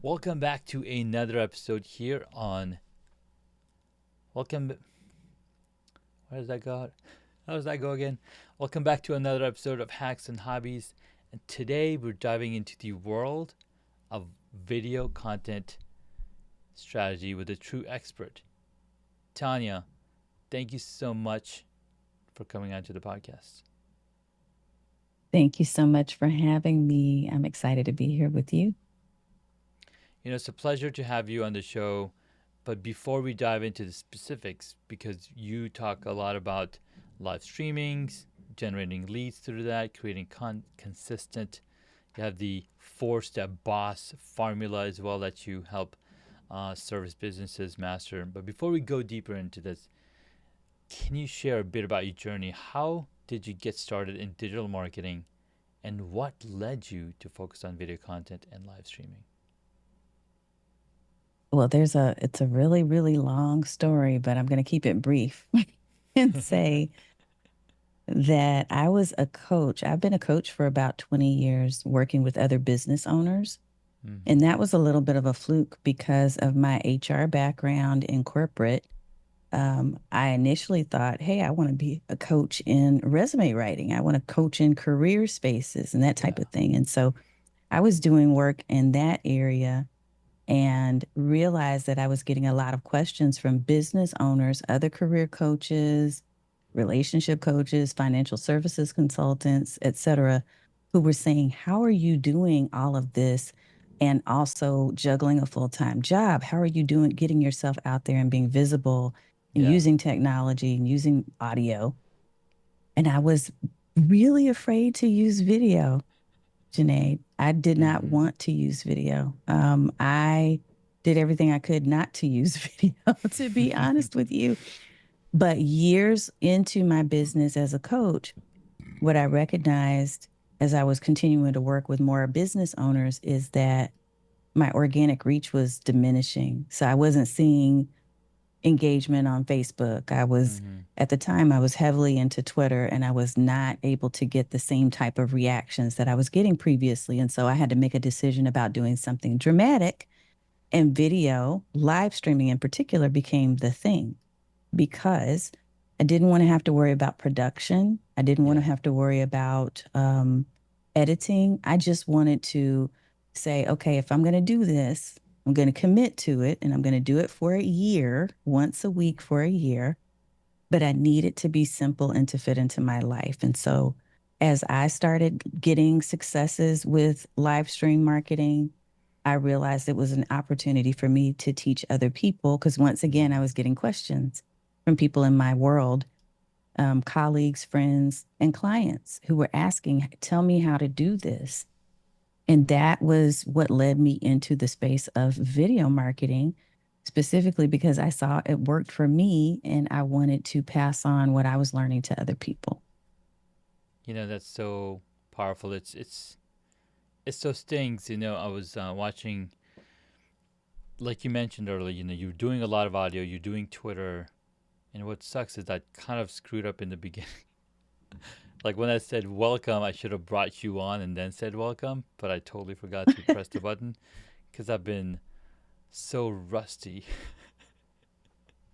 Welcome back to another episode here on. Welcome. Where does that go? How does that go again? Welcome back to another episode of Hacks and Hobbies. And today we're diving into the world of video content strategy with a true expert. Tanya, thank you so much for coming onto the podcast. Thank you so much for having me. I'm excited to be here with you. It's a pleasure to have you on the show. But before we dive into the specifics, because you talk a lot about live streamings, generating leads through that, creating consistent, you have the 4-step boss formula as well that you help service businesses master. But before we go deeper into this, can you share a bit about your journey? How did you get started in digital marketing, and what led you to focus on video content and live streaming? Well, it's a really, really long story, but I'm going to keep it brief and say that I was a coach. I've been a coach for about 20 years, working with other business owners. Mm-hmm. And that was a little bit of a fluke because of my HR background in corporate. I initially thought, hey, I want to be a coach in resume writing. I want to coach in career spaces and that type Yeah. of thing. And so I was doing work in that area and realized that I was getting a lot of questions from business owners, other career coaches, relationship coaches, financial services consultants, et cetera, who were saying, how are you doing all of this and also juggling a full-time job? How are you doing getting yourself out there and being visible and Yeah. using technology and using audio? And I was really afraid to use video, Junaid. I did not Mm-hmm. want to use video. I did everything I could not to use video, to be honest with you. But years into my business as a coach, what I recognized as I was continuing to work with more business owners is that my organic reach was diminishing. So I wasn't seeing engagement on Facebook. Mm-hmm. At the time, I was heavily into Twitter and I was not able to get the same type of reactions that I was getting previously. And so I had to make a decision about doing something dramatic, and video, live streaming in particular, became the thing because I didn't want to have to worry about production. I didn't want to Yeah. have to worry about editing. I just wanted to say, okay, if I'm going to do this, I'm going to commit to it and I'm going to do it for a year, once a week for a year. But I need it to be simple and to fit into my life. And so as I started getting successes with live stream marketing, I realized it was an opportunity for me to teach other people because once again, I Mm-hmm. was getting questions from people in my world, colleagues, friends, and clients who were asking, tell me how to do this. And that was what led me into the space of video marketing, specifically because I saw it worked for me and I wanted to pass on what I was learning to other people. That's so powerful. It's those things. I was watching, like you mentioned earlier. You're doing a lot of audio. You're doing Twitter, and what sucks is I kind of screwed up in the beginning. Like when I said welcome, I should have brought you on and then said welcome, but I totally forgot to press the button because I've been so rusty.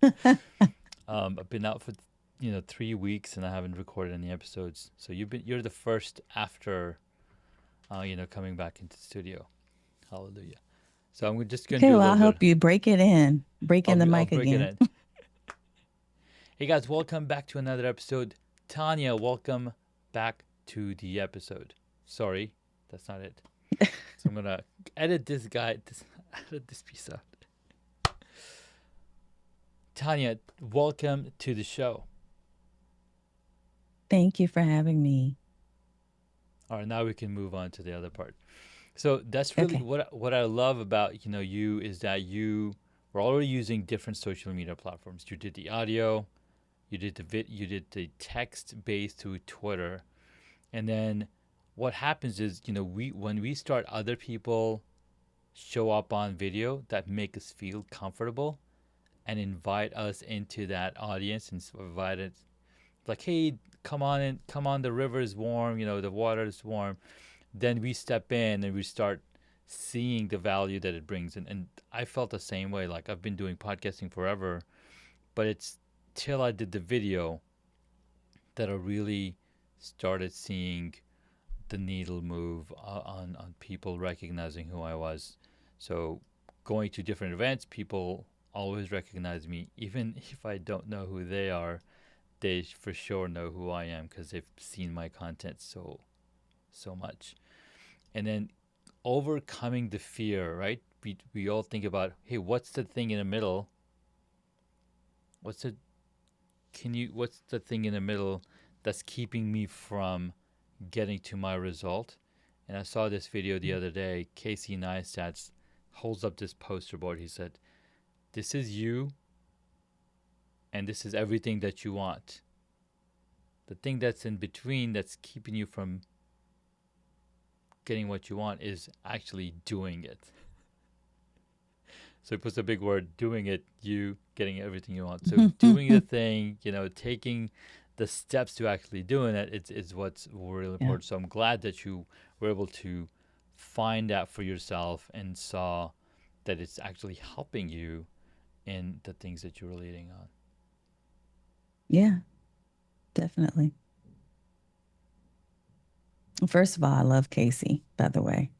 I've been out for 3 weeks and I haven't recorded any episodes. So you're the first after coming back into the studio. Hallelujah. So I'm just gonna Okay, do a well, little I'll bit. help you break it in, break in the I'll mic break it again. in. Hey guys, welcome back to another episode. Tanya, welcome back to the episode. Sorry, that's not it. So I'm gonna edit this guy. Edit this piece out. Tanya, welcome to the show. Thank you for having me. All right, now we can move on to the other part. So that's really Okay. what I love about you is that you were already using different social media platforms. You did the audio, you did the text based through Twitter, and then what happens is we when we start other people show up on video that make us feel comfortable and invite us into that audience and invite it like, hey, come on in, come on, the river is warm, the water is warm. Then we step in and we start seeing the value that it brings. And I felt the same way. Like, I've been doing podcasting forever, but it's till I did the video that I really started seeing the needle move on people recognizing who I was. So going to different events, people always recognize me, even if I don't know who they are. They for sure know who I am because they've seen my content so much. And then overcoming the fear, right? We all think about, hey, what's the thing in the middle? What's the what's the thing in the middle that's keeping me from getting to my result? And I saw this video the other day. Casey Neistat holds up this poster board. He said, "This is you, and this is everything that you want. The thing that's in between that's keeping you from getting what you want is actually doing it." So he puts a big word, doing it, you getting everything you want. So doing the thing, taking the steps to actually doing it, it's what's really Yeah. important. So I'm glad that you were able to find that for yourself and saw that it's actually helping you in the things that you're leading on. Yeah, definitely. First of all, I love Casey, by the way,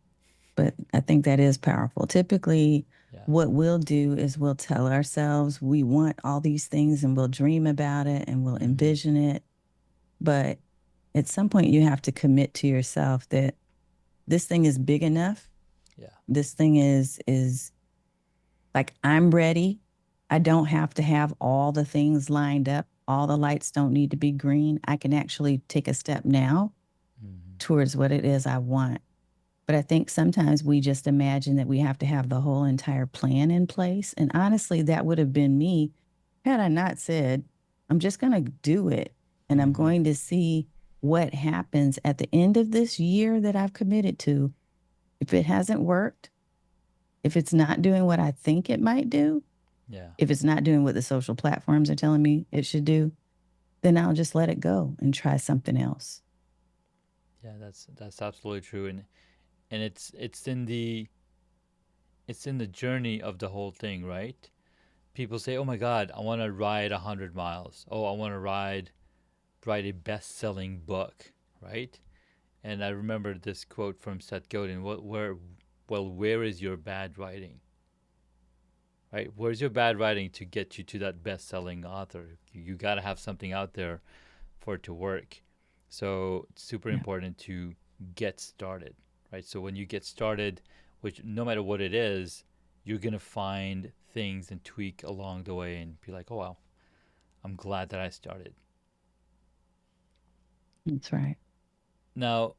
but I think that is powerful. Typically, Yeah. what we'll do is we'll tell ourselves we want all these things and we'll dream about it and we'll envision it. But at some point, you have to commit to yourself that this thing is big enough. Yeah. This thing is like, I'm ready. I don't have to have all the things lined up. All the lights don't need to be green. I can actually take a step now towards what it is I want. But I think sometimes we just imagine that we have to have the whole entire plan in place. And honestly, that would have been me had I not said, I'm just going to do it. And I'm going to see what happens at the end of this year that I've committed to. If it hasn't worked, if it's not doing what I think it might do, Yeah. if it's not doing what the social platforms are telling me it should do, then I'll just let it go and try something else. Yeah, that's absolutely true. And it's in the journey of the whole thing, right? People say, "Oh my God, I want to ride 100 miles. Oh, I want to write a best-selling book," right? And I remember this quote from Seth Godin. Where is your bad writing? Right? Where's your bad writing to get you to that best-selling author? You got to have something out there for it to work. So it's super important to get started, right? So when you get started, which no matter what it is, you're gonna find things and tweak along the way and be like, "Oh wow, I'm glad that I started." That's right. Now,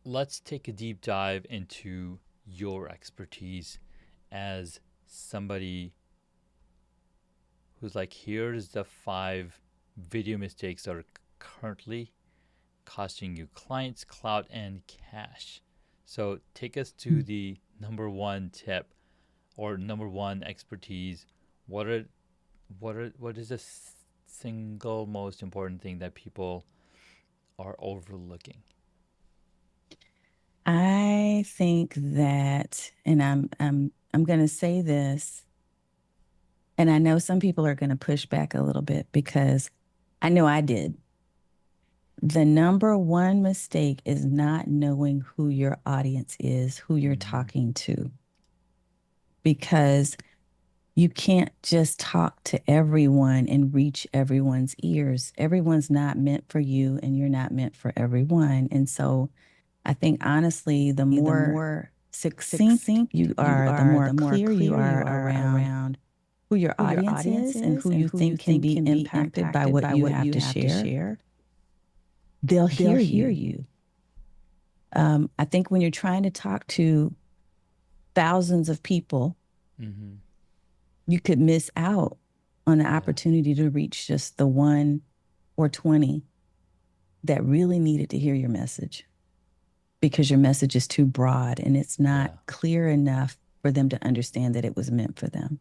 let's take a deep dive into your expertise as somebody who's like, here's the 5 video mistakes that are currently costing you clients, clout, and cash. So take us to the number one tip or number one expertise. What is the single most important thing that people are overlooking? I think that, and I'm going to say this, and I know some people are going to push back a little bit because I know I did. The number one mistake is not knowing who your audience is, who you're talking to, because you can't just talk to everyone and reach everyone's ears. Everyone's not meant for you, and you're not meant for everyone. And so I think honestly, the more succinct you are, the more clear you are around who your audience is and who you think can be impacted by what you have to share, they'll hear you. I think when you're trying to talk to thousands of people, you could miss out on the opportunity to reach just the 1 or 20 that really needed to hear your message, because your message is too broad and it's not clear enough for them to understand that it was meant for them.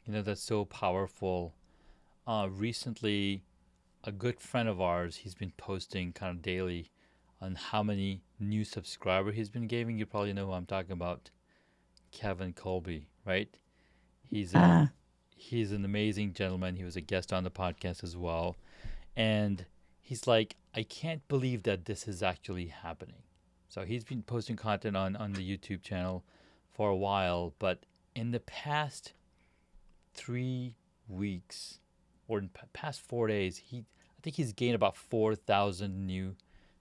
That's so powerful. Recently, a good friend of ours, he's been posting kind of daily on how many new subscriber he's been gaining. You probably know who I'm talking about, Kevin Colby, right? He's a Ah, he's an amazing gentleman. He was a guest on the podcast as well, and he's like, I can't believe that this is actually happening. So he's been posting content on the YouTube channel for a while, but in the past 3 weeks or in past 4 days, I think he's gained about 4,000 new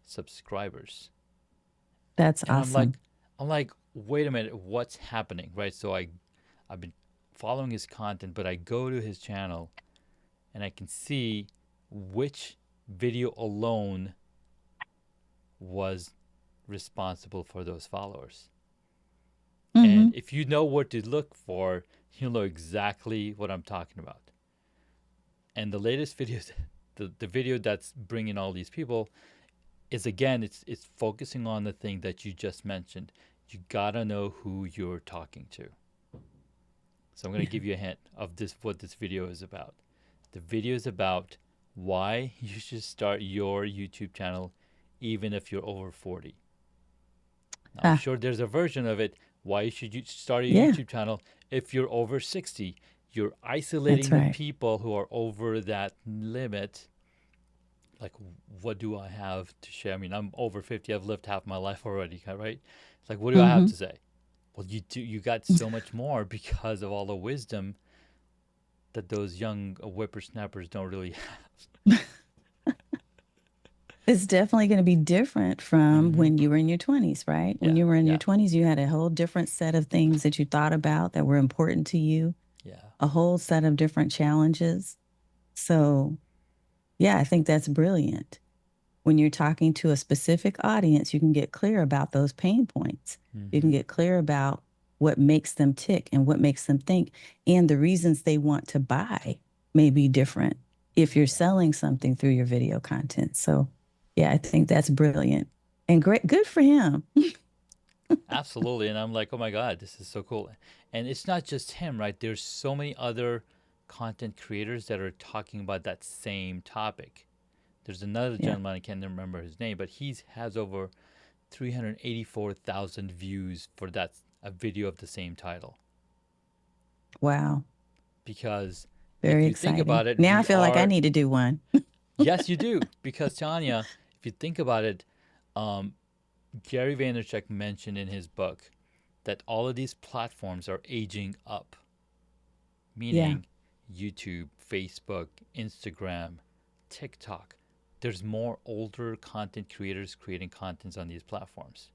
subscribers. that's And awesome. I'm like, wait a minute, what's happening, right? So I've been following his content, but I go to his channel and I can see which video alone was responsible for those followers. And Hmm. if you know what to look for, you'll know exactly what I'm talking about. And the latest video, the video that's bringing all these people is, again, it's focusing on the thing that you just mentioned. You gotta know who you're talking to. So I'm gonna Yeah. give you a hint of this, what this video is about. The video is about why you should start your YouTube channel even if you're over 40. Now, I'm Ah, sure there's a version of it. Why should you start a yeah, YouTube channel if you're over 60? You're that's isolating the right. people who are over that limit. Like, what do I have to share? I mean, I'm over 50. I've lived half my life already, right? It's like, what do I have Hmm. to say? Well, you do. You got so much more because of all the wisdom that those young whippersnappers don't really have. It's definitely going to be different from Mm-hmm. when you were in your 20s, right? When Yeah, you were in your yeah, 20s, you had a whole different set of things that you thought about that were important to you, yeah. a whole set of different challenges. So, yeah, I think that's brilliant. When you're talking to a specific audience, you can get clear about those pain points. You can Mm-hmm. get clear about what makes them tick and what makes them think, and the reasons they want to buy may be different if you're Yeah. selling something through your video content. So, yeah, I think that's brilliant and great. Good for him. Absolutely. And I'm like, oh my God, this is so cool. And it's not just him, right? There's so many other content creators that are talking about that same topic. There's another Yeah. gentleman, I can't remember his name, but he has over 384,000 views for that, a video of the same title. Wow. Because if Very you think exciting. about it, Now I we feel like I are, need to do one. yes, you do. Because Tanya, if you think about it, um, Gary Vaynerchuk mentioned in his book that all of these platforms are aging up, Yeah. meaning YouTube, Facebook, Instagram, TikTok. There's more older content creators creating contents on these platforms.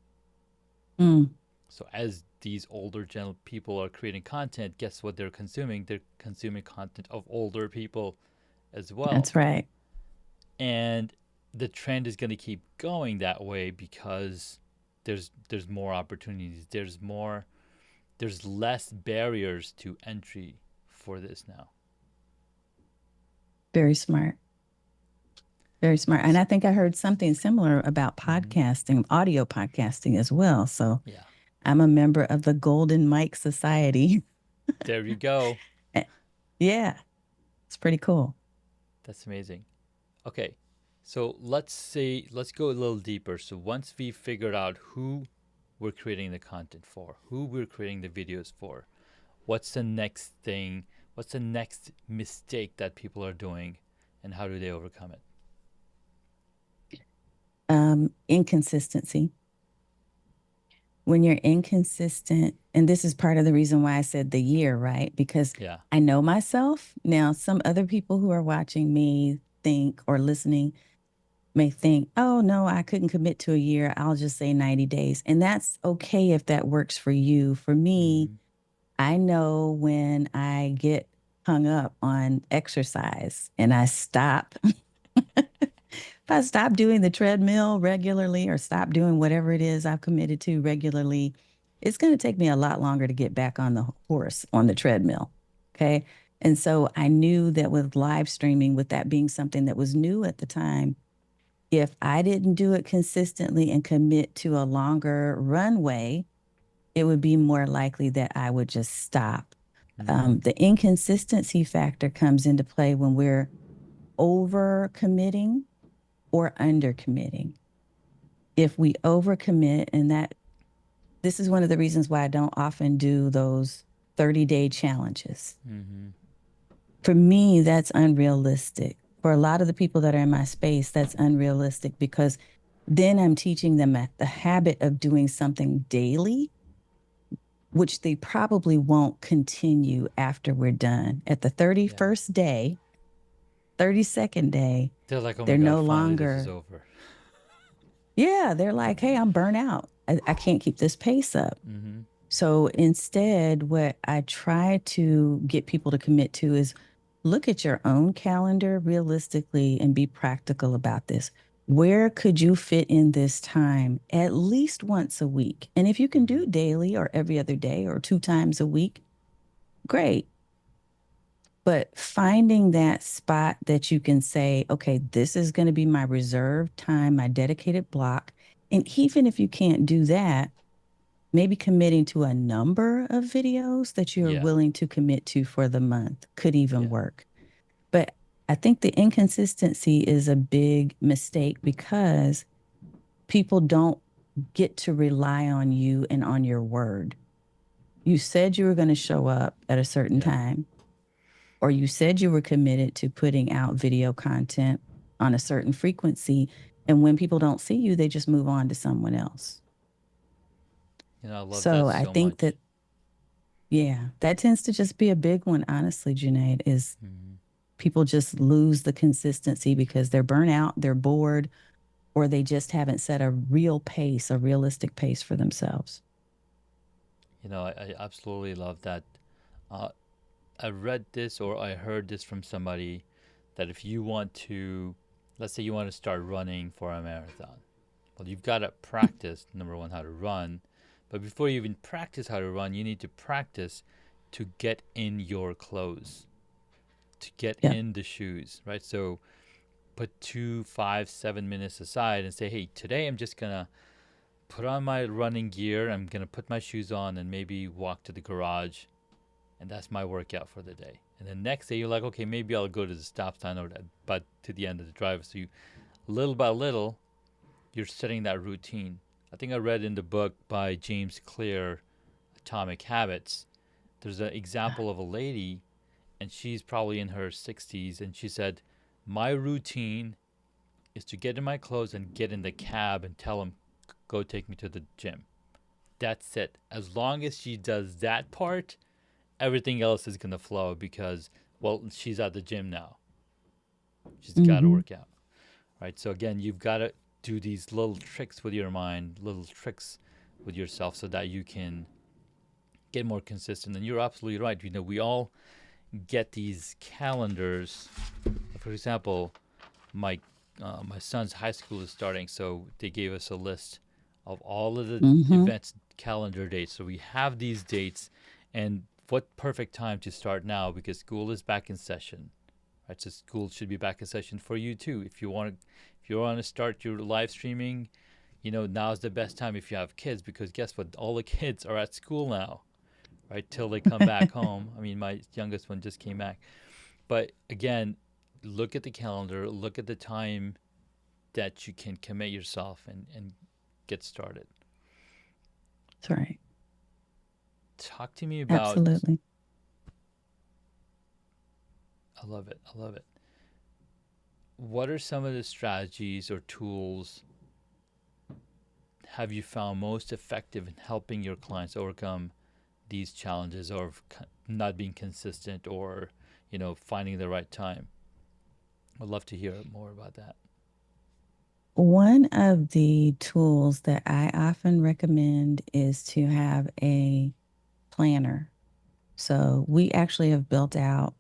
Mm, So as these older people are creating content, guess what they're consuming? They're consuming content of older people as well. that's right. And the trend is going to keep going that way because there's more opportunities. There's less barriers to entry for this now. Very smart. Very smart. And So, I think I heard something similar about mhm. podcasting, audio podcasting as well. So Yeah, I'm a member of the Golden Mike Society. there you go. Eh, yeah, it's pretty cool. That's amazing. Okay, so let's go a little deeper. So once we figured out who we're creating the content for, who we're creating the videos for, what's the next thing? What's the next mistake that people are doing, and how do they overcome it? Inconsistency. When you're inconsistent, and this is part of the reason why I said the year, right? Because Yeah. I know myself. Now, some other people who are watching me think or listening may think, oh, no, I couldn't commit to a year. I'll just say 90 days. And that's okay if that works for you. For me, Mm-hmm. I know when I get hung up on exercise and I stop, if I stop doing the treadmill regularly or stop doing whatever it is I've committed to regularly, it's going to take me a lot longer to get back on the horse on the treadmill. Okay. And so I knew that with live streaming, with that being something that was new at the time, if I didn't do it consistently and commit to a longer runway, it would be more likely that I would just stop. Mm-hmm. The inconsistency factor comes into play when we're over committing or under committing. if we overcommit, and that this is one of the reasons why I don't often do those 30-day challenges. Mm-hmm. For me, that's unrealistic. For a lot of the people that are in my space, that's unrealistic because then I'm teaching them the habit of doing something daily, which they probably won't continue after we're done. At the Yeah. 31st day, 32nd day, They're like, oh my they're God, no finally this is longer, over. yeah, they're like, hey, I'm burnt out. I can't keep this pace up. Mm-hmm. So instead, what I try to get people to commit to is look at your own calendar realistically and be practical about this. Where could you fit in this time at least once a week? And if you can Mm-hmm. do daily or every other day or two times a week, great. But finding that spot that you can say, okay, this is going to be my reserved time, my dedicated block. And even if you can't do that, maybe committing to a number of videos that you're Yeah. willing to commit to for the month could even Yeah. work. But I think the inconsistency is a big mistake because people don't get to rely on you and on your word. You said you were going to show up at a certain Yeah. time, or you said you were committed to putting out video content on a certain frequency. And when people don't see you, they just move on to someone else. I love that So I so think much. that, yeah, that tends to just be a big one, honestly, Junaid, is Mm-hmm. people just lose the consistency because they're burnt out, they're bored, or they just haven't set a real pace, a realistic pace for themselves. I absolutely love that. Uh, I read this or I heard this from somebody that if you want to, let's say you want to start running for a marathon, well, you've got to practice, number one, how to run. But before you even practice how to run, you need to practice to get in your clothes, to get Yep. in the shoes, right? So put 2, 5, 7 minutes aside and say, hey, today I'm just going to put on my running gear. I'm going to put my shoes on and maybe walk to the garage. And that's my workout for the day. And the next day you're like, okay, maybe I'll go to the stop sign or that, but to the end of the drive. So you, little by little, you're setting that routine. I think I read in the book by James Clear, Atomic Habits, there's an example of a lady, and she's probably in her 60s, and she said, my routine is to get in my clothes and get in the cab and tell him, go take me to the gym. That's it. As long as she does that part, everything else is going to flow because, well, she's at the gym now. She's got to Mm-hmm. work out. Right? So again, you've got to do these little tricks with your mind, little tricks with yourself, so that you can get more consistent. And you're absolutely right. We all get these calendars. For example, my son's high school is starting, so they gave us a list of all of the Mm-hmm. events calendar dates. So we have these dates, and what perfect time to start now because school is back in session. Right, so school should be back in session for you too. If you want to start your live streaming, now's the best time if you have kids because guess what? All the kids are at school now, right? Till they come back home. I mean, my youngest one just came back. But again, look at the calendar, look at the time that you can commit yourself and get started. That's right. Talk to me about, Absolutely. I love it. I love it. What are some of the strategies or tools have you found most effective in helping your clients overcome these challenges of not being consistent or, finding the right time? I'd love to hear more about that. One of the tools that I often recommend is to have a planner. So we actually have built out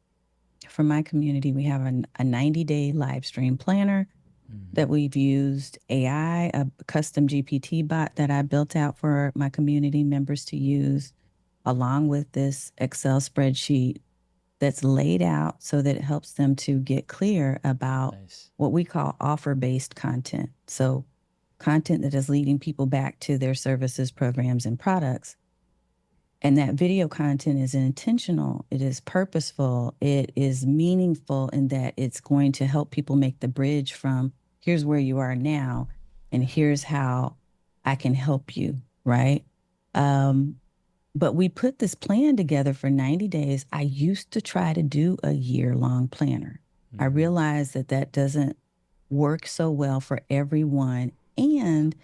for my community, we have a 90-day live stream planner Mm-hmm. that we've used AI, a custom GPT bot that I built out for my community members to use, along with this Excel spreadsheet that's laid out so that it helps them to get clear about Nice. what we call offer based content. So, content that is leading people back to their services, programs, and products. And that video content is intentional, it is purposeful, it is meaningful in that it's going to help people make the bridge from here's where you are now and here's how I can help you, right? Um, but we put this plan together for 90 days. I used to try to do a year-long planner. I Mm-hmm. realized that that doesn't work so well for everyone. And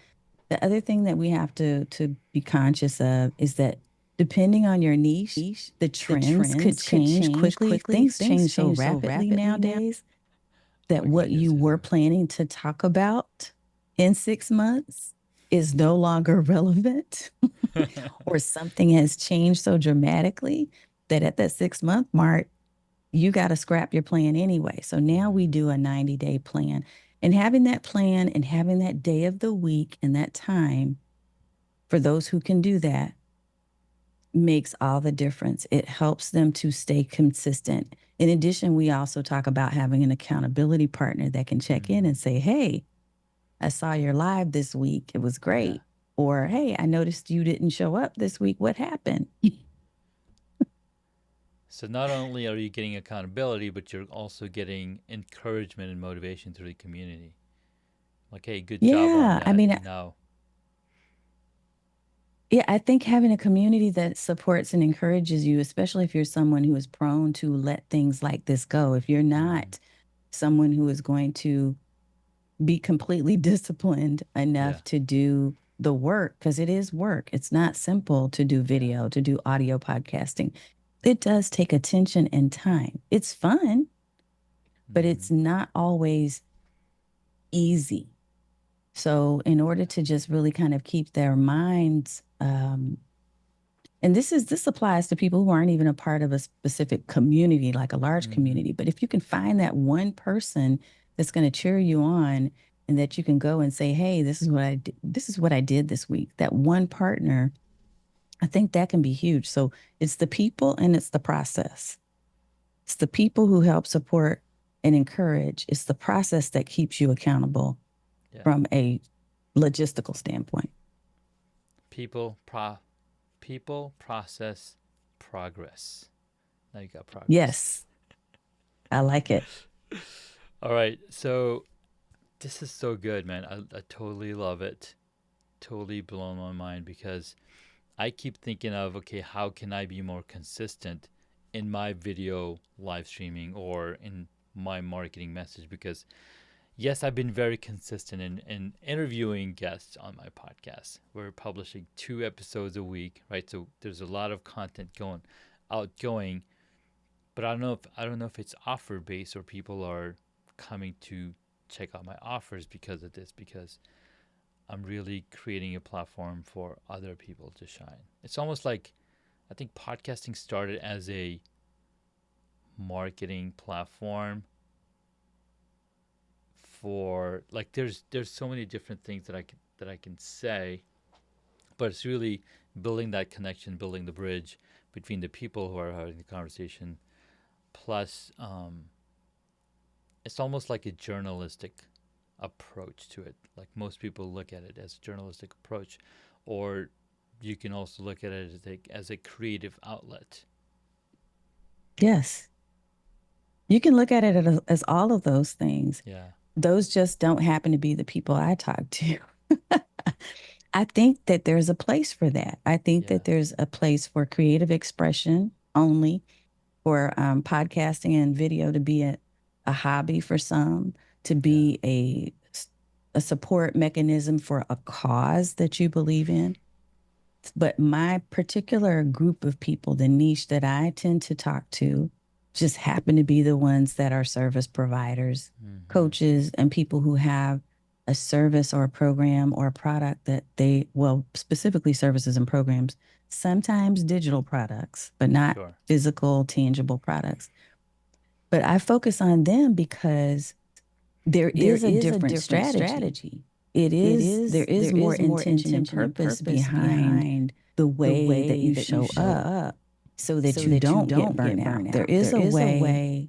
the other thing that we have to be conscious of is that depending on your niche, the trends could change quickly. Things change so rapidly nowadays Oh that what goodness, you were yeah. planning to talk about in 6 months is no longer relevant, or something has changed so dramatically that at that 6 month mark, you got to scrap your plan anyway. So now we Mm-hmm. do a 90-day plan. And having that plan and having that day of the week and that time for those who can do that makes all the difference. It helps them to stay consistent. In addition, we also talk about having an accountability partner that can check in Mm-hmm. and say, hey, I saw your live this week. It was Yeah. great. Or, hey, I noticed you didn't show up this week. What happened? So not only are you getting accountability, but you're also getting encouragement and motivation through the community. Like, hey, good job on Yeah. I that. mean, And now, yeah, I think having a community that supports and encourages you, especially if you're someone who is prone to let things like this go, if you're mm-hmm. not someone who is going to be completely disciplined Yeah, enough to do the work, because it is work. It's not simple to do yeah. video, to do audio podcasting. It does take attention and time. It's fun, but Mm-hmm. it's not always easy. So, in order Yeah. to just really kind of keep their minds, and this applies to people who aren't even a part of a specific community, like a large Mm-hmm. community. But if you can find that one person that's going to cheer you on, and that you can go and say, hey, this is what I did. This is what I did this week. That one partner, I think that can be huge. So it's the people and it's the process. It's the people who help support and encourage. It's the process that keeps you accountable Yeah. from a logistical standpoint. People, people, process, progress. Now you got progress. Yes, I like it. All right. So this is so good, man. I totally love it. Totally blown my mind because I keep thinking of, okay, how can I be more consistent in my video live streaming or in my marketing message? Because yes, I've been very consistent in interviewing guests on my podcast. We're publishing 2 episodes a week, right? So there's a lot of content outgoing, but I don't know if it's offer based or people are coming to check out my offers because of this, because I'm really creating a platform for other people to shine. It's almost like I think podcasting started as a marketing platform for, like, there's so many different things that I can say, but it's really building that connection, building the bridge between the people who are having the conversation. Plus, it's almost like a journalistic approach to it. Like most people look at it as a journalistic approach, or you can also look at it as a creative outlet. Yes. You can look at it as all of those things. Yeah, Those just don't happen to be the people I talk to. I think that there's a place for that. I think yeah, that there's a place for creative expression only, for podcasting and video to be a hobby for some, to yeah. be a support mechanism for a cause that you believe in. But my particular group of people, the niche that I tend to talk to, just happen to be the ones that are service providers, Mm-hmm. coaches, and people who have a service or a program or a product that they, well, specifically services and programs, sometimes digital products, but not Sure. physical, tangible products. But I focus on them because there There is a is a different different strategy. strategy. There is There more is more intention and intention and purpose purpose behind behind the the way that way you that you show show up up so that so you that you don't get don't get burnout. There burnout. is There a is a way way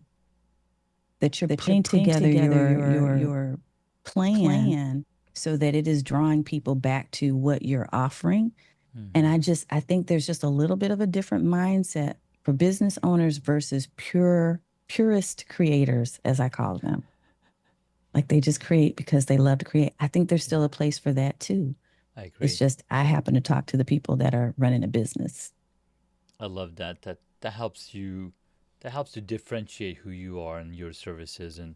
that you're that you're putting putting together together your your plan plan. so that it is drawing people back to what you're offering. And Mm-hmm. I think there's just a little bit of a different mindset for business owners versus purist creators, as I call them. Like they just create because they love to create. I think there's still a place for that too. I It's agree. just I happen to talk to the people that are running a business. I love that. That helps you. That helps to differentiate who you are and your services and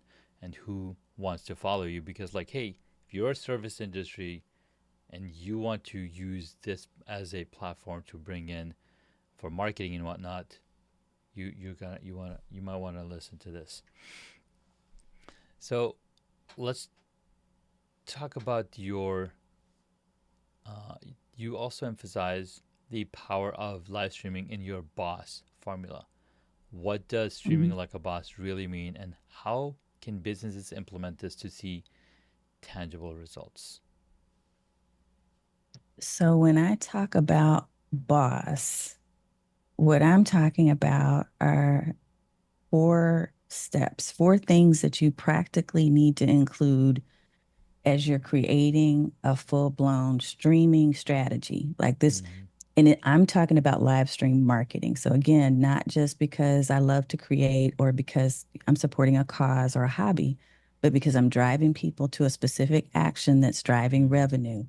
who wants to follow you. Because like, hey, if you're a service industry and you want to use this as a platform to bring in for marketing and whatnot, you might want to listen to this. So let's talk about your. Uh, you also emphasize the power of live streaming in your boss formula. What does streaming Mhm. like a boss really mean, and how can businesses implement this to see tangible results? So when I talk about boss, what I'm talking about are four steps, four things that you practically need to include as you're creating a full blown streaming strategy like this. Mm-hmm. I'm talking about live stream marketing. So, again, not just because I love to create or because I'm supporting a cause or a hobby, but because I'm driving people to a specific action that's driving Mm-hmm. revenue.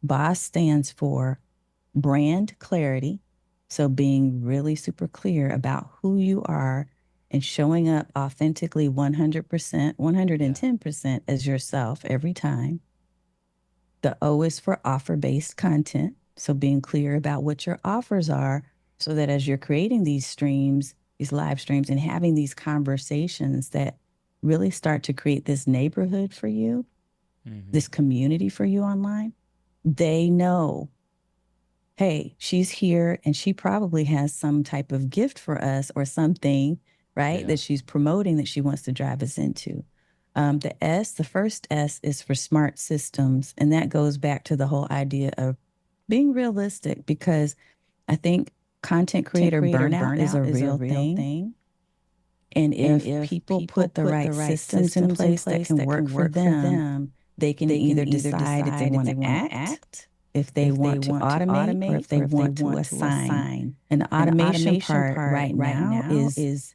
BOSS stands for brand clarity. So, being really super clear about who you are and showing up authentically 100%, Yeah. 110% as yourself every time. The O is for offer based content. So, being clear about what your offers are so that as you're creating these streams, these live streams, and having these conversations that really start to create this neighborhood for you, Mm-hmm. this community for you online, they know, hey, she's here and she probably has some type of gift for us or something, right? Yeah. That she's promoting that she wants to drive us into. The first S is for smart systems. And that goes back to the whole idea of being realistic because I think content creator burnout is a real thing. And And if if people people put the put the right right systems in systems in place that place can that work can for work for them, them, they can they either can either decide if they decide if want they to want to act, act, if they if they want to want to automate, or automate, if they or if they want to want to assign. assign. And the And the automation automation part part right right now now is is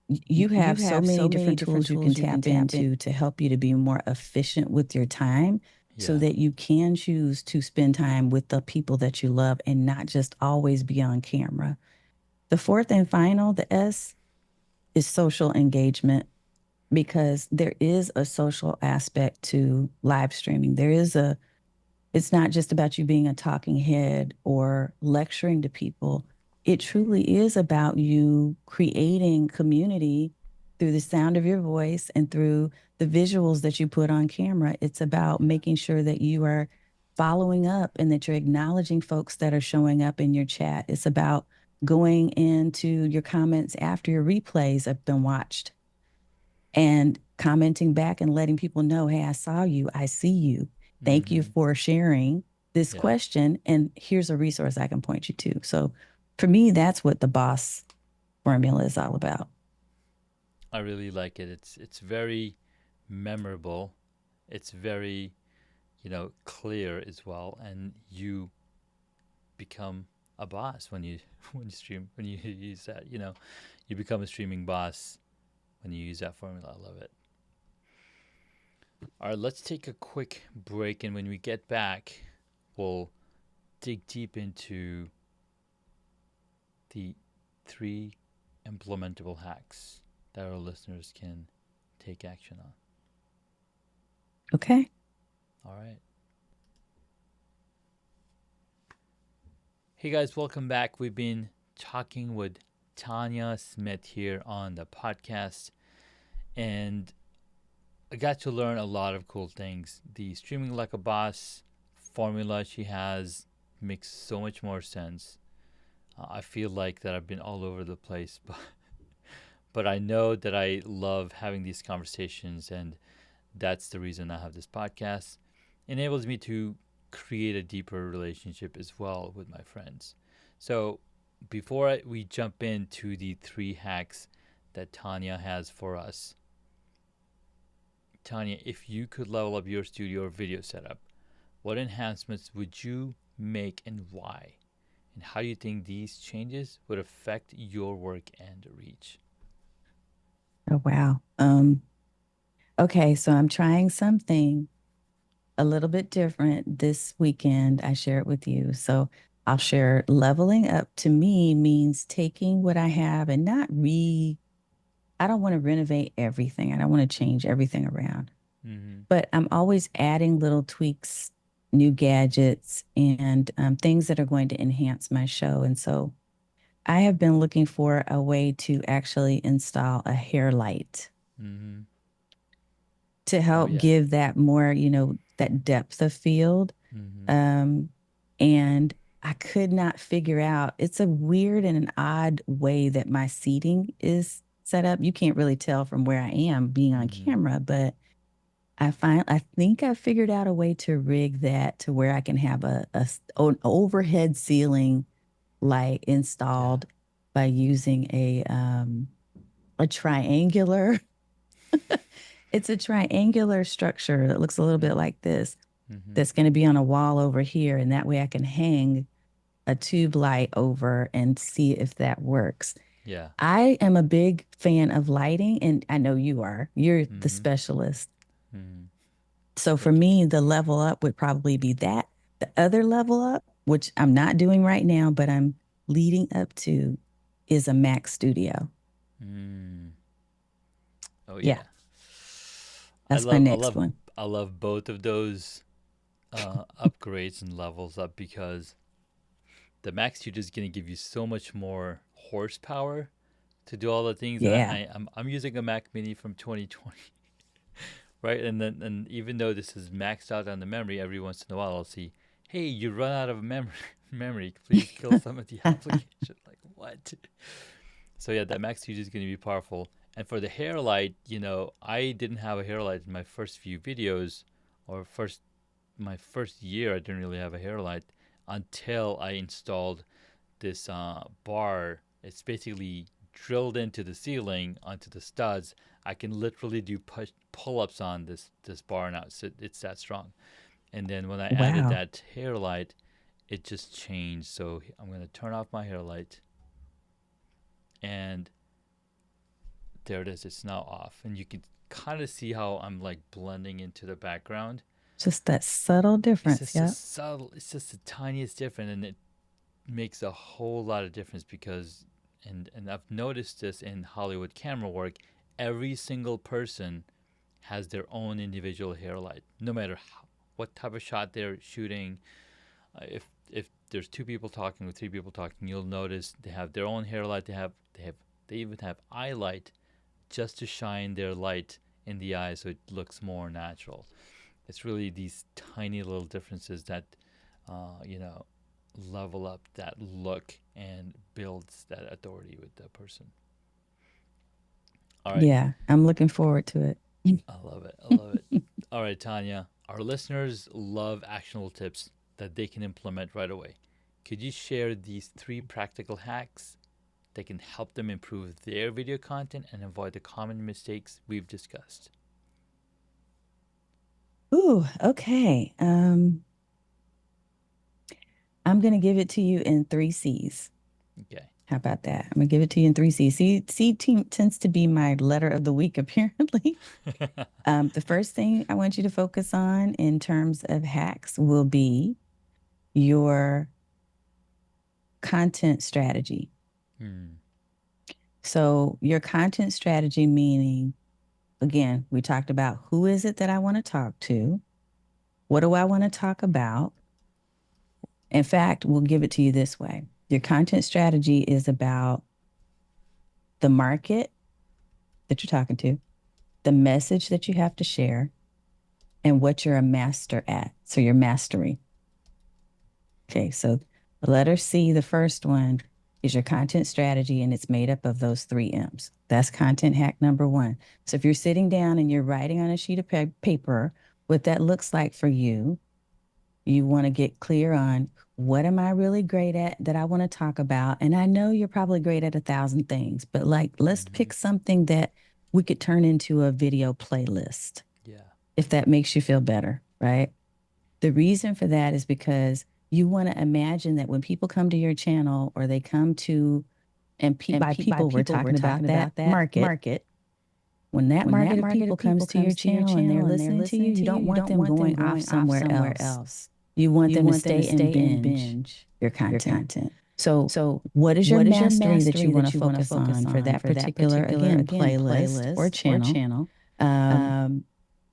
you you have so have many so many different different tools you can tools you can tap tap in. into to help you to be more efficient with your time so Yeah. that you can choose to spend time with the people that you love and not just always be on camera. The fourth and final, the S, is social engagement because there is a social aspect to live streaming. It's not just about you being a talking head or lecturing to people. It truly is about you creating community through the sound of your voice and through the visuals that you put on camera. It's about Yeah. making sure that you are following up and that you're acknowledging folks that are showing up in your chat. It's about going into your comments after your replays have been watched and commenting back and letting people know, hey, I saw you, I see you. Thank you Mm-hmm. for sharing this Yeah. question. And here's a resource I can point you to. So for me, that's what the boss formula is all about. I really like it. It's very memorable. It's very, clear as well, and you become a boss when you when you stream when you use that. You become a streaming boss when you use that formula. I love it. All right, let's take a quick break, and when we get back, we'll dig deep into the three implementable hacks that our listeners can take action on. Okay. All right. Hey guys, welcome back. We've been talking with Tanya Smith here on the podcast, and I got to learn a lot of cool things. The streaming like a boss formula she has makes so much more sense. I feel like that I've been all over the place, but I know that I love having these conversations, and that's the reason I have this podcast. It enables me to create a deeper relationship as well with my friends. So, we jump into the three hacks that Tanya has for us, Tanya, if you could level up your studio or video setup, what enhancements would you make and why? And how do you think these changes would affect your work and reach? Oh, wow. Okay, so I'm trying something a little bit different this weekend. I share it with you. So I'll share leveling up to me means taking what I have and not I don't want to renovate everything. I don't want to change everything around, Mm-hmm. but I'm always adding little tweaks, new gadgets, and things that are going to enhance my show. And so I have been looking for a way to actually install a hair light Mm-hmm. to Oh help yeah. give that more, that depth of field. Mm-hmm. Um, and I could not figure out, it's a weird and an odd way that my seating is set up. You can't really tell from where I am being on Mm-hmm. camera, but I think I figured out a way to rig that to where I can have an overhead ceiling light Yeah. installed by using a triangular. It's a triangular structure that looks a little bit like this. Mm-hmm. That's going to be on a wall over here, and that way I can hang a tube light over and see if that works. Yeah. I am a big fan of lighting, and I know you are. You're the Mm-hmm. specialist. Mm-hmm. So for Thank you. me, the level up would probably be that. The other level up, which I'm not doing right now, but I'm leading up to, is a Mac Studio. Mm. Oh Yeah, yeah. I that's my love I next love one. I love both of those upgrades and levels up because the Max Studio is going to give you so much more horsepower to do all the things. And Yeah. I'm using a Mac Mini from 2020, right? And even though this is maxed out on the memory, every once in a while I'll see, hey, you run out of memory. Memory, please kill some of the application. Like what? So yeah, that Max Studio is going to be powerful. And for the hair light, I didn't have a hair light in my first few videos, or my first year. I didn't really have a hair light until I installed this bar. It's basically drilled into the ceiling onto the studs. I can literally do pull-ups on this bar now. It's that strong. And then when I added Wow. that hair light, it just changed. So I'm gonna turn off my hair light, and there it is. It's now off, and you can kind of see how I'm like blending into the background. Just that subtle It's difference. just a Yep. subtle. It's just the tiniest difference, and it makes a whole lot of difference because and I've noticed this in Hollywood camera work. Every single person has their own individual hair light, no matter what type of shot they're shooting. If there's two people talking or three people talking, you'll notice they have their own hair light. They even have eye light just to shine their light in the eye so it looks more natural. It's really these tiny little differences that uh, you know level up that look and builds that authority with the person. All right. Yeah. I'm looking forward to it. I love it. I love it. All right, Tanya. Our listeners love actionable tips that they can implement right away. Could you share these three practical hacks that can help them improve their video content and avoid the common mistakes we've discussed? Ooh, okay. I'm going to give it to you in three C's. Okay. How about that? I'm going to give it to you in three C's. C team tends to be my letter of the week, apparently. The first thing I want you to focus on in terms of hacks will be your content strategy. Hmm. So, your content strategy, meaning, again, we talked about who is it that I want to talk to? What do I want to talk about? In fact, we'll give it to you this way. Your content strategy is about the market that you're talking to, the message that you have to share, and what you're a master at. So you're mastering. Okay, so the letter C, the first one, is your content strategy, and it's made up of those three M's. That's content hack number one. So if you're sitting down and you're writing on a sheet of paper, what that looks like for you, you want to get clear on what am I really great at that I want to talk about. And I know you're probably great at 1,000 things, but like, let's Mm-hmm. pick something that we could turn into a video playlist, Yeah. if that makes you feel better, right? The reason for that is because you want to imagine that when people come to your channel or they come to, and by By people, we're people, we're talking about talking that about that market, market. When that When market that of market people of people comes to your comes to your channel and they're channel and they're listening to you, listening you to you, don't you want don't them want them going off going off somewhere somewhere else. else. You want You them to want them to stay and stay and binge binge your your content. content. So, So, what is your what is your mastery that you mastery want to that you want to focus focus on for on that for that particular, particular, again, again, playlist or playlist or channel? channel? Um, Um,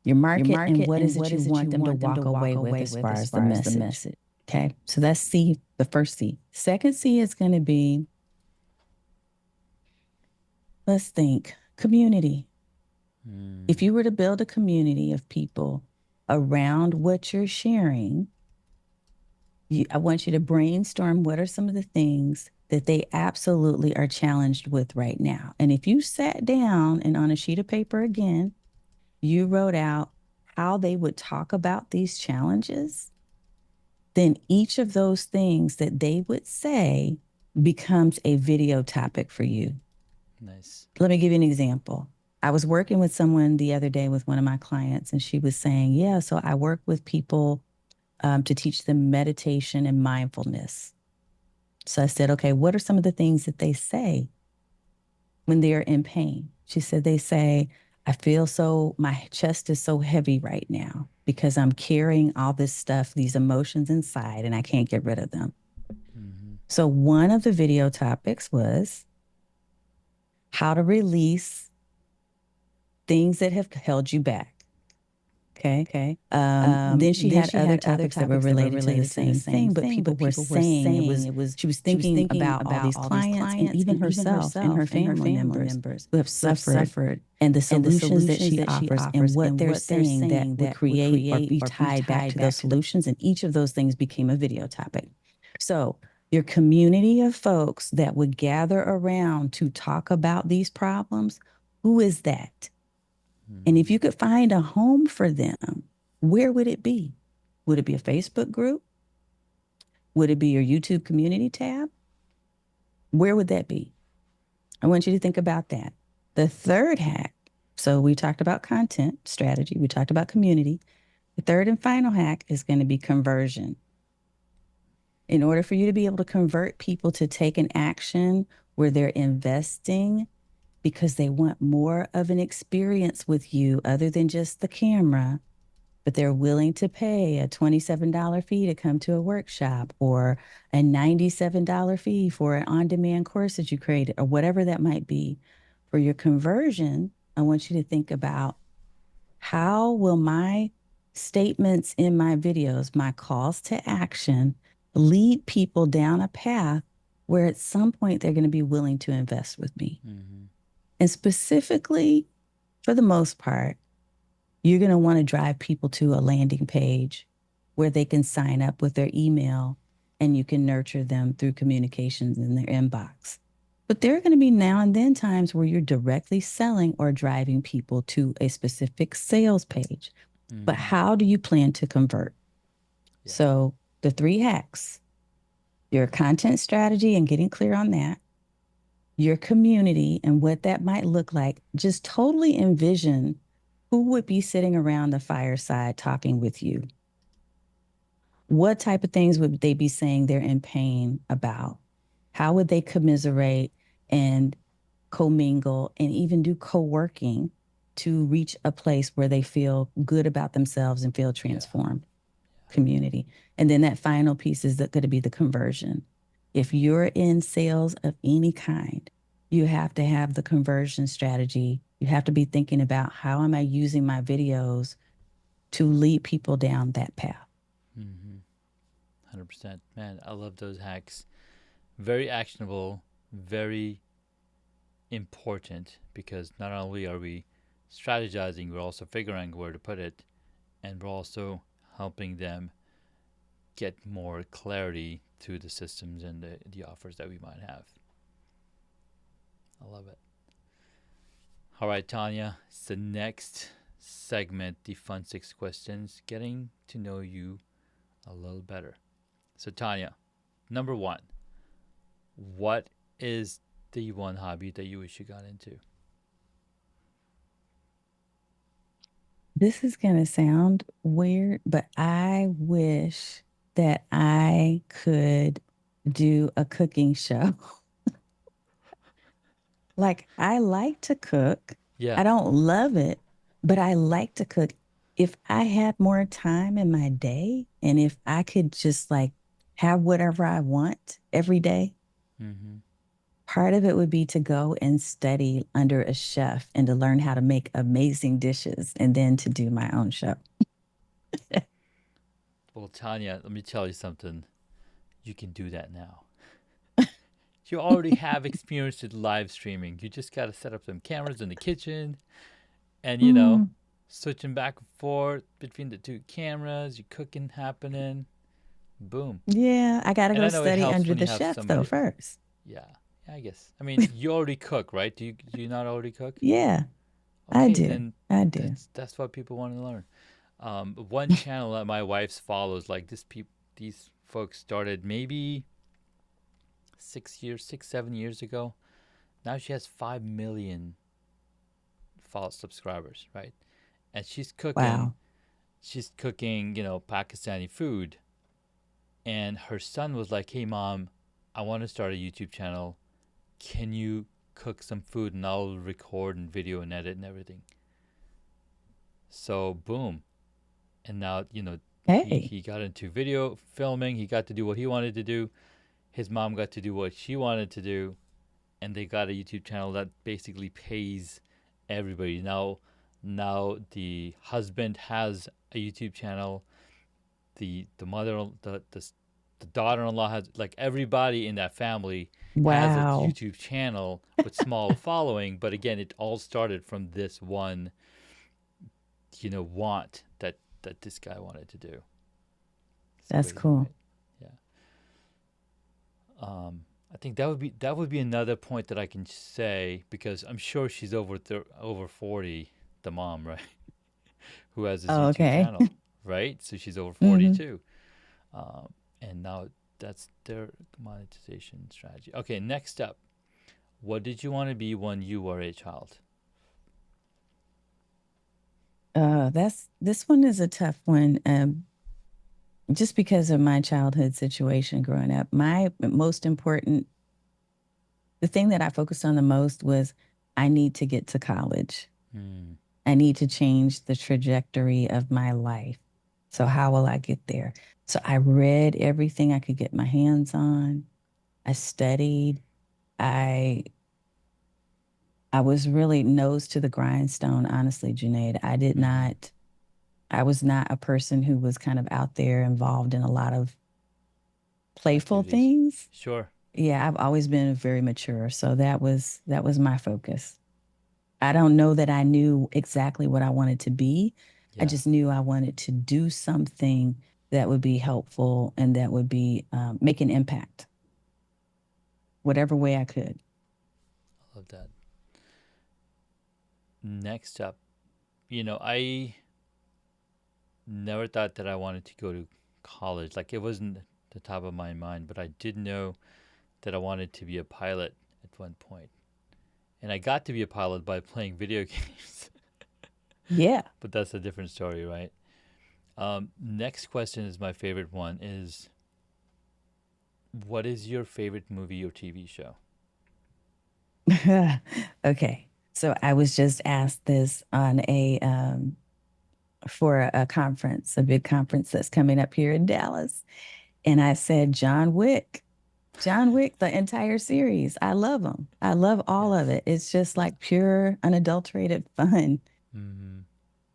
your your market and market what and is it what you is it want you them to want them to walk walk away with away as with far as as the far as the message? message? Okay, so that's C, the first C. Second C is going to be, let's think, community. If you were to build a community of people around what you're sharing, I want you to brainstorm what are some of the things that they absolutely are challenged with right now. And if you sat down and on a sheet of paper again, you wrote out how they would talk about these challenges, then each of those things that they would say becomes a video topic for you. Nice. Let me give you an example. I was working with someone the other day with one of my clients, and she was saying, yeah, so I work with people to teach them meditation and mindfulness. So I said, okay, what are some of the things that they say when they're in pain? She said, they say, I feel so, my chest is so heavy right now because I'm carrying all this stuff, these emotions inside, and I can't get rid of them. Mm-hmm. So one of the video topics was how to release things that have held you back. Okay. Then she had other topics that were related to the same thing, but people were saying she was thinking about all these clients and even herself and her family members who have suffered and the solutions that she offers and what they're saying that would create or be tied back to those solutions. And each of those things became a video topic. So your community of folks that would gather around to talk about these problems, who is that? And if you could find a home for them, where would it be? Would it be a Facebook group? Would it be your YouTube community tab? Where would that be? I want you to think about that. The third hack, so we talked about content strategy, we talked about community. The third and final hack is going to be conversion. In order for you to be able to convert people to take an action where they're investing because they want more of an experience with you other than just the camera, but they're willing to pay a $27 fee to come to a workshop or a $97 fee for an on-demand course that you created or whatever that might be. For your conversion, I want you to think about how will my statements in my videos, my calls to action, lead people down a path where at some point they're going to be willing to invest with me. Mm-hmm. And specifically, for the most part, you're going to want to drive people to a landing page where they can sign up with their email and you can nurture them through communications in their inbox. But there are going to be now and then times where you're directly selling or driving people to a specific sales page. Mm-hmm. But how do you plan to convert? Yeah. So the three hacks, your content strategy and getting clear on that, your community and what that might look like. Just totally envision who would be sitting around the fireside talking with you. What type of things would they be saying they're in pain about? How would they commiserate and commingle and even do co-working to reach a place where they feel good about themselves and feel transformed? Community. And then that final piece is going to be the conversion. If you're in sales of any kind, you have to have the conversion strategy. You have to be thinking about how am I using my videos to lead people down that path. Mm-hmm. 100%. Man, I love those hacks. Very actionable, very important because not only are we strategizing, we're also figuring where to put it, and we're also helping them get more clarity to the systems and the offers that we might have. I love it. All right, Tanya, it's the next segment, the fun 6 questions, getting to know you a little better. So, Tanya, number one, what is the one hobby that you wish you got into? This is going to sound weird, but I wish that I could do a cooking show. Like, I like to cook. Yeah. I don't love it, but I like to cook. If I had more time in my day and if I could just like have whatever I want every day, Mm-hmm. part of it would be to go and study under a chef and to learn how to make amazing dishes and then to do my own show. Well, Tanya, let me tell you something. You can do that now. You already have experience with live streaming. You just got to set up some cameras in the kitchen and, Mm, switching back and forth between the two cameras, your cooking happening. Boom. yeah, I got to And go I know it study helps under when you the have chef though somebody. first. Yeah. Yeah, I guess. I mean, you already cook, right? Do you not already cook? Yeah, I Okay, do. then I do. that's what people want to learn. One channel that my wife follows, like these folks started maybe 6 years, 6, 7 years ago. Now she has 5 million follow subscribers, right? And Wow. she's cooking, Pakistani food. And her son was like, "Hey, mom, I want to start a YouTube channel. Can you cook some food and I'll record and video and edit and everything?" So boom, and now Hey, he got into video filming. He got to do what he wanted to do. His mom got to do what she wanted to do, and they got a YouTube channel that basically pays everybody. Now the husband has a YouTube channel. The mother the daughter-in-law has, like, everybody in that family has a wow. YouTube channel with small following, but again, it all started from this one, want that this guy wanted to do. It's That's crazy, cool. right? Yeah. I think that would be another point that I can say, because I'm sure she's over 40, the mom, right? Who has this Oh, YouTube okay. channel, right? So she's over 40 hmm too. And now that's their monetization strategy. Okay, next up. What did you want to be when you were a child? That's this one is a tough one. Just because of my childhood situation growing up, my most important, the thing that I focused on the most was I need to get to college. Hmm. I need to change the trajectory of my life. So how will I get there? So I read everything I could get my hands on. I studied. I I was really nose to the grindstone, honestly, Junaid. Mm-hmm. I was not a person who was kind of out there involved in a lot of playful Activities. things. Sure. Yeah, I've always been very mature. So that was my focus. I don't know that I knew exactly what I wanted to be. I Yeah. just knew I wanted to do something that would be helpful and that would be make an impact, whatever way I could. I love that. Next up, I never thought that I wanted to go to college. Like, it wasn't the top of my mind, but I did know that I wanted to be a pilot at one point. And I got to be a pilot by playing video games. Yeah. But that's a different story, right? Next question is my favorite one is, what is your favorite movie or TV show? Okay. So I was just asked this on a for a conference, a big conference that's coming up here in Dallas. And I said, John Wick. John Wick, the entire series. I love them. I love all of Yes. it. It's just like pure, unadulterated fun. Mm-hmm.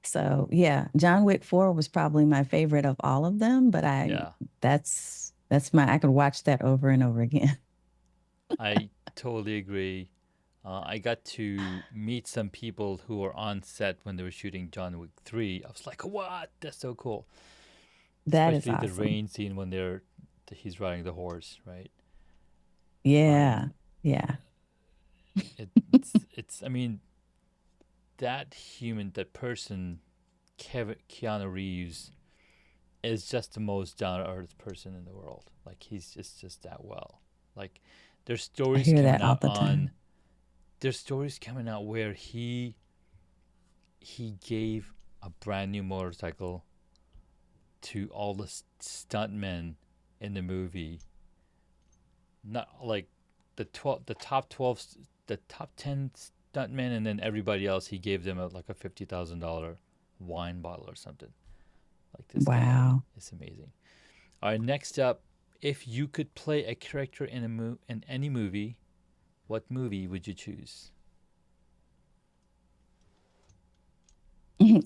So yeah, John Wick 4 was probably my favorite of all of them, but Yeah. that's my I could watch that over and over again. I totally agree. I got to meet some people who were on set when they were shooting John Wick 3. I was like, what? That's so cool. That is Especially the awesome. rain scene when he's riding the horse, right? Yeah. Um, Yeah. I mean, that person, Keanu Reeves, is just the most down to earth person in the world. Like, he's just that well. Like, there's I stories hear that coming all out the on time. there's stories coming out where he gave a brand new motorcycle to all the stuntmen in the movie. Not like the top 12, the top 10 stuntmen, and then everybody else he gave them like a $50,000 wine bottle or something. Like this guy Wow. is amazing. All right, next up, if you could play a character in any movie, what movie would you choose?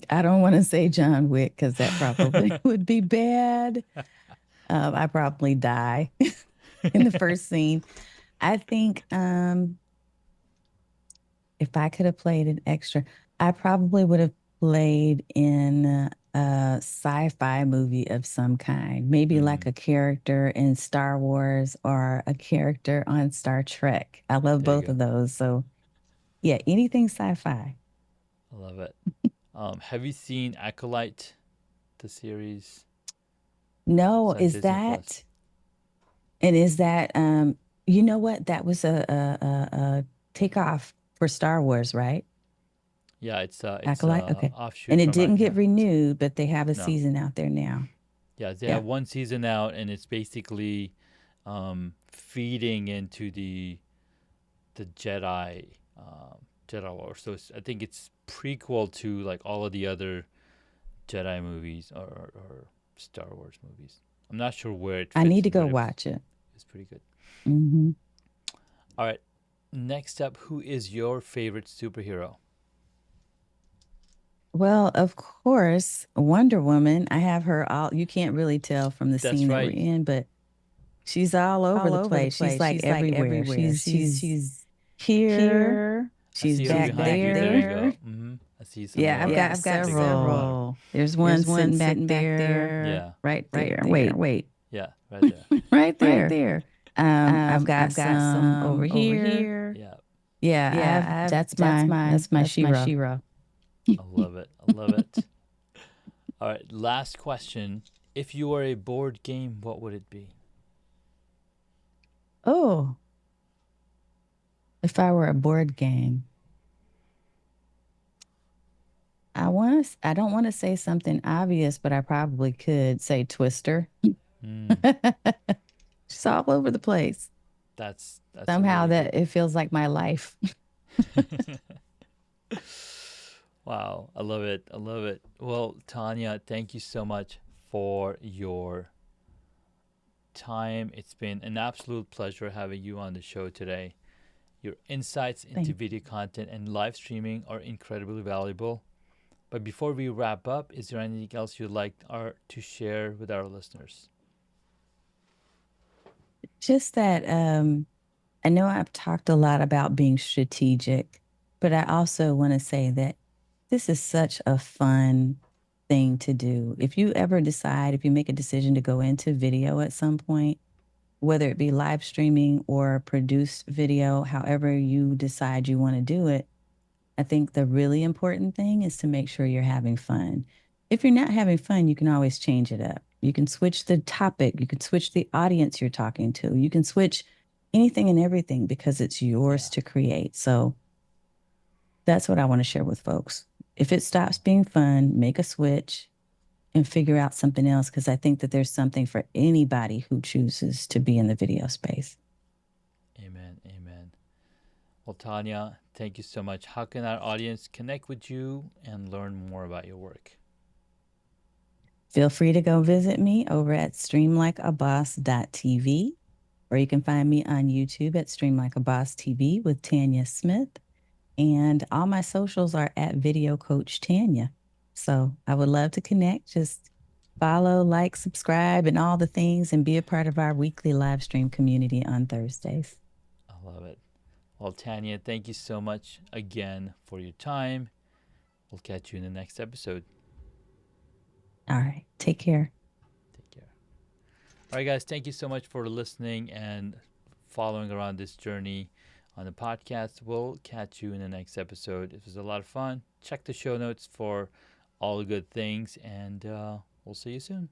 I don't want to say John Wick because that probably would be bad. I probably die in the first scene. I think if I could have played an extra, I probably would have played in a sci-fi movie of some kind, maybe like Mm, a character in Star Wars or a character on Star Trek. I love there you both go. of those. So, yeah, anything sci-fi. I love it. Have you seen Acolyte, the series? No, It's on is Disney Plus. that and is that you know what? That was a takeoff for Star Wars, right? Yeah, it's Acolyte. a Okay. offshoot And it from didn't get yeah. renewed, but they have a No, season out there now. yeah, they Yeah. have one season out, and it's basically feeding into the Jedi lore. So I think it's prequel to like all of the other Jedi movies or Star Wars movies. I'm not sure where it I need fits to in, go but watch it. it's pretty good. Hmm. All right, next up, who is your favorite superhero? Well, of course, Wonder Woman. I have her all, you can't really tell from the That's scene that we're right. in, but she's all over All the over the place. She's place. like She's like everywhere. everywhere. She's She's here, here. I she's see her back behind you. There you there. go. I see some Yeah, I've more got big ones. several. There's one There's one sitting back sitting back there, there. right Right there. there. Wait, Wait. Yeah, right there. right Right there. there. I've got I've got some over some over here. here. Yeah. Yeah, Yeah, I've that's my that's my Shiro. Shiro. I love it. I love it. All right, last question. If you were a board game, what would it be? Oh, if I were a board game, I don't want to say something obvious, but I probably could say Twister. Mm, She's all over the place. that's a Somehow really good that one. it feels like my life. Wow, I love it. I love it. Well, Tanya, thank you so much for your time. It's been an absolute pleasure having you on the show today. Your insights into Thank video content and live streaming are incredibly valuable. But before we wrap up, is there anything else you'd like to share with our listeners? Just that I know I've talked a lot about being strategic, but I also want to say that this is such a fun thing to do. If you ever decide, if you make a decision to go into video at some point, whether it be live streaming or produced video, however you decide you want to do it, I think the really important thing is to make sure you're having fun. If you're not having fun, you can always change it up. You can switch the topic, you can switch the audience you're talking to, you can switch anything and everything because it's yours Yeah. to create. So that's what I want to share with folks. If it stops being fun, make a switch and figure out something else because I think that there's something for anybody who chooses to be in the video space. Amen. Amen. Well, Tanya, thank you so much. How can our audience connect with you and learn more about your work? Feel free to go visit me over at streamlikeaboss.tv, or you can find me on YouTube at Stream Like a Boss TV with Tanya Smith. And all my socials are at Video Coach Tanya. So I would love to connect. Just follow, like, subscribe, and all the things, and be a part of our weekly live stream community on Thursdays. I love it. Well, Tanya, thank you so much again for your time. We'll catch you in the next episode. All right. Take care. Take care. All right, guys, thank you so much for listening and following around this journey on the podcast. We'll catch you in the next episode. It was a lot of fun. Check the show notes for all the good things, and we'll see you soon.